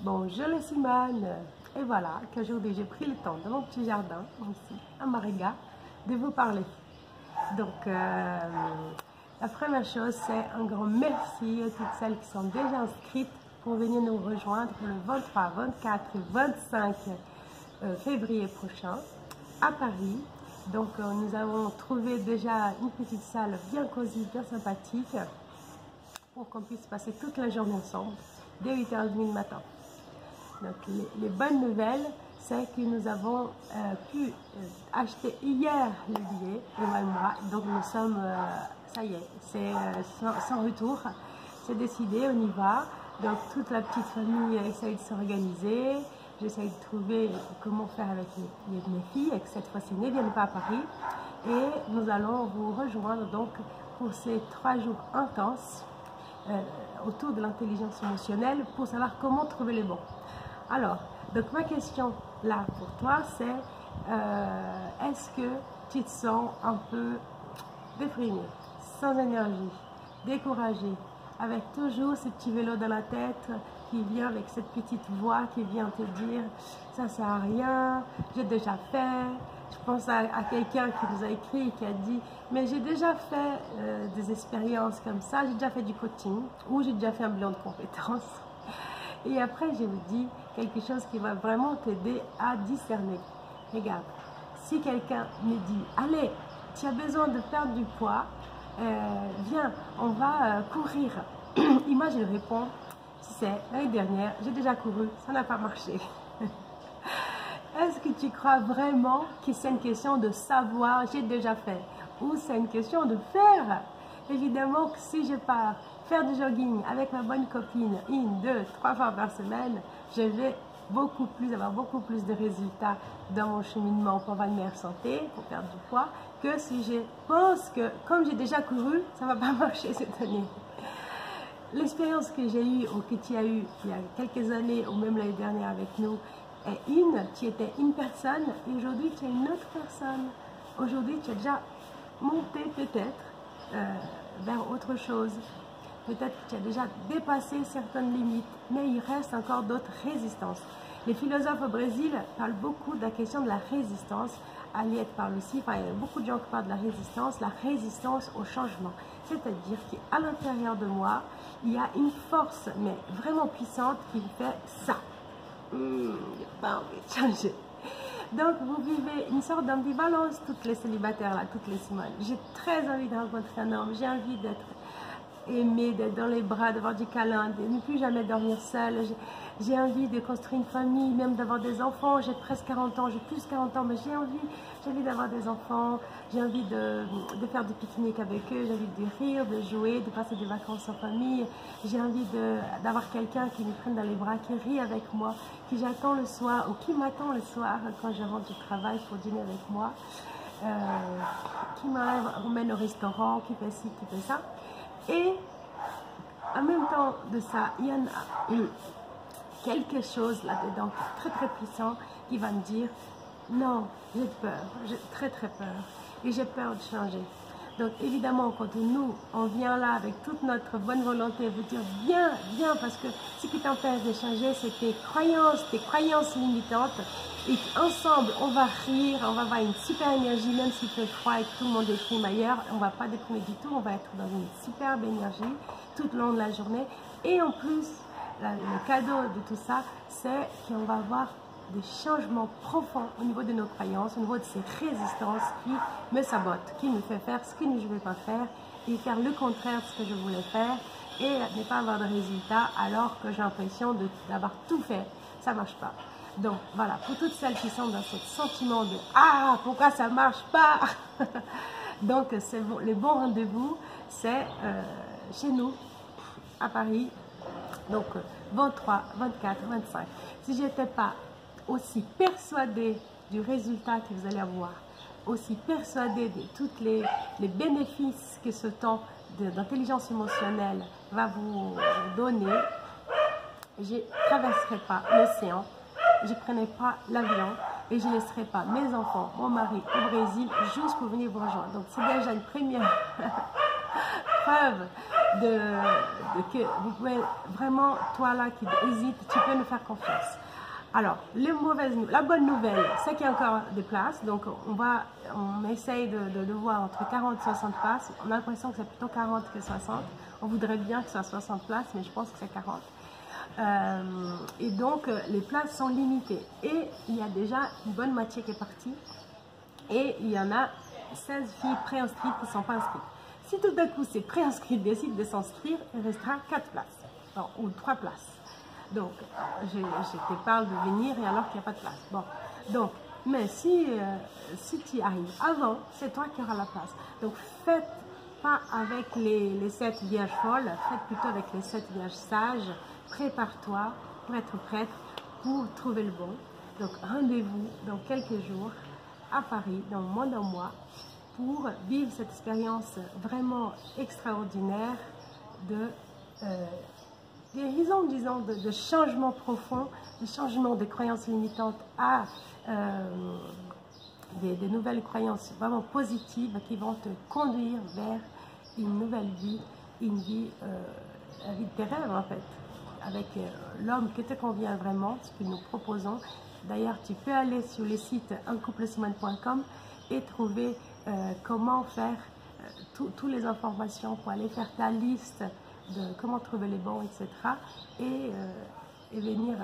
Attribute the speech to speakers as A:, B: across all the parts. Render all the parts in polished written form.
A: Bonjour les Simone, et voilà qu'aujourd'hui j'ai pris le temps dans mon petit jardin, ici à Mariga, de vous parler. Donc la première chose, c'est un grand merci à toutes celles qui sont déjà inscrites pour venir nous rejoindre le 23, 24 et 25 février prochain à Paris. Donc nous avons trouvé déjà une petite salle bien cosy, bien sympathique pour qu'on puisse passer toute la journée ensemble dès 8h30 du matin. Donc les bonnes nouvelles, c'est que nous avons pu acheter hier le billet, Emma et moi. Donc nous sommes, ça y est, c'est sans retour, c'est décidé, on y va. Donc toute la petite famille essaye de s'organiser. J'essaye de trouver comment faire avec mes filles, et que cette fois-ci ne viennent pas à Paris. Et nous allons vous rejoindre donc pour ces 3 jours intenses autour de l'intelligence émotionnelle pour savoir comment trouver les bons. Alors, donc ma question là pour toi, c'est est-ce que tu te sens un peu déprimé, sans énergie, découragé, avec toujours ce petit vélo dans la tête qui vient avec cette petite voix qui vient te dire ça sert à rien, j'ai déjà fait. Je pense à quelqu'un qui nous a écrit, qui a dit mais j'ai déjà fait des expériences comme ça, j'ai déjà fait du coaching ou j'ai déjà fait un bilan de compétences. Et après je vous dis quelque chose qui va vraiment t'aider à discerner. Regarde, si quelqu'un me dit allez, tu as besoin de perdre du poids, viens, on va courir. Et moi je lui réponds, tu sais, l'année dernière j'ai déjà couru, ça n'a pas marché. Est-ce que tu crois vraiment que c'est une question de savoir, j'ai déjà fait, ou c'est une question de faire? Évidemment que si je pars faire du jogging avec ma bonne copine 1, 2, 3 fois par semaine, je vais avoir beaucoup plus de résultats dans mon cheminement pour avoir une meilleure santé, pour perdre du poids, que si je pense que comme j'ai déjà couru, ça ne va pas marcher cette année. L'expérience que j'ai eue ou que tu as eue il y a quelques années ou même l'année dernière avec nous, tu étais une personne et aujourd'hui tu es une autre personne. Aujourd'hui tu as déjà monté peut-être vers autre chose. Peut-être que tu as déjà dépassé certaines limites, mais il reste encore d'autres résistances. Les philosophes au Brésil parlent beaucoup de la question de la résistance. Aliette parle aussi, enfin, il y a beaucoup de gens qui parlent de la résistance au changement. C'est-à-dire qu'à l'intérieur de moi, il y a une force, mais vraiment puissante, qui fait ça. Il n'y a pas envie de changer. Donc, vous vivez une sorte d'ambivalence, toutes les célibataires, là, toutes les Simones. J'ai très envie de rencontrer un homme, j'ai envie d'être aimée, d'être dans les bras, d'avoir du câlin, de ne plus jamais dormir seule. J'ai envie de construire une famille, même d'avoir des enfants. J'ai presque 40 ans, j'ai plus 40 ans, mais j'ai envie d'avoir des enfants. J'ai envie de faire du pique-nique avec eux, j'ai envie de rire, de jouer, de passer des vacances en famille. J'ai envie d'avoir quelqu'un qui me prenne dans les bras, qui rit avec moi, qui j'attends le soir, ou qui m'attend le soir quand je rentre du travail pour dîner avec moi, qui m'emmène au restaurant, qui fait ci, qui fait ça. Et en même temps de ça, il y en a quelque chose là-dedans très très puissant qui va me dire non, j'ai peur, j'ai très très peur et j'ai peur de changer. Donc évidemment quand nous on vient là avec toute notre bonne volonté vous dire viens, viens, parce que ce qui t'empêche de changer c'est tes croyances limitantes, et ensemble on va rire, on va avoir une super énergie, même s'il fait froid et que tout le monde déprime ailleurs, on ne va pas déprimer du tout, on va être dans une superbe énergie tout le long de la journée. Et en plus le cadeau de tout ça, c'est qu'on va avoir des changements profonds au niveau de nos croyances, au niveau de ces résistances qui me sabotent, qui me fait faire ce que je ne veux pas faire et faire le contraire de ce que je voulais faire et ne pas avoir de résultats alors que j'ai l'impression d'avoir tout fait. Ça ne marche pas. Donc voilà, pour toutes celles qui sont dans ce sentiment de « Ah, pourquoi ça ne marche pas ?» Donc bon, les bons rendez-vous, c'est chez nous, à Paris. Donc 23, 24, 25. Si je n'étais pas aussi persuadée du résultat que vous allez avoir, aussi persuadée de tous les bénéfices que ce temps d'intelligence émotionnelle va vous donner, je ne traverserai pas l'océan, je ne prenais pas l'avion et je ne laisserai pas mes enfants, mon mari au Brésil juste pour venir vous rejoindre. Donc c'est déjà une première preuve que vous pouvez vraiment, toi là qui hésite, tu peux nous faire confiance. Alors, la bonne nouvelle, c'est qu'il y a encore des places. Donc, on essaye de voir entre 40 et 60 places. On a l'impression que c'est plutôt 40 que 60. On voudrait bien que ce soit 60 places, mais je pense que c'est 40. Et donc, les places sont limitées. Et il y a déjà une bonne moitié qui est partie. Et il y en a 16 filles préinscrites qui ne sont pas inscrites. Si tout d'un coup, ces préinscrites décident de s'inscrire, il restera 4 places, ou 3 places. Donc, je te parle de venir et alors qu'il n'y a pas de place. Bon, donc, mais si tu arrives avant, c'est toi qui auras la place. Donc, faites pas avec les 7 vierges folles, faites plutôt avec les 7 vierges sages. Prépare-toi pour être prête pour trouver le bon. Donc, rendez-vous dans quelques jours à Paris, dans moins d'un mois, pour vivre cette expérience vraiment extraordinaire de guérison, disons, de changement profond, de changement de croyances limitantes à des nouvelles croyances vraiment positives qui vont te conduire vers une nouvelle vie, la vie de tes rêves en fait, avec l'homme qui te convient vraiment, ce que nous proposons. D'ailleurs, tu peux aller sur le site uncouplesemaine.com et trouver comment faire toutes les informations pour aller faire ta liste de comment trouver les bons, etc. Et venir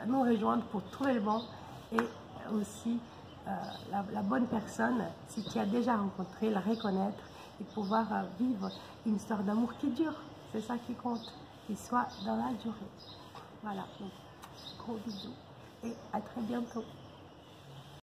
A: nous rejoindre pour trouver le bon et aussi la bonne personne, si tu as déjà rencontré, la reconnaître et pouvoir vivre une histoire d'amour qui dure. C'est ça qui compte, qui soit dans la durée. Voilà, donc gros bisous et à très bientôt.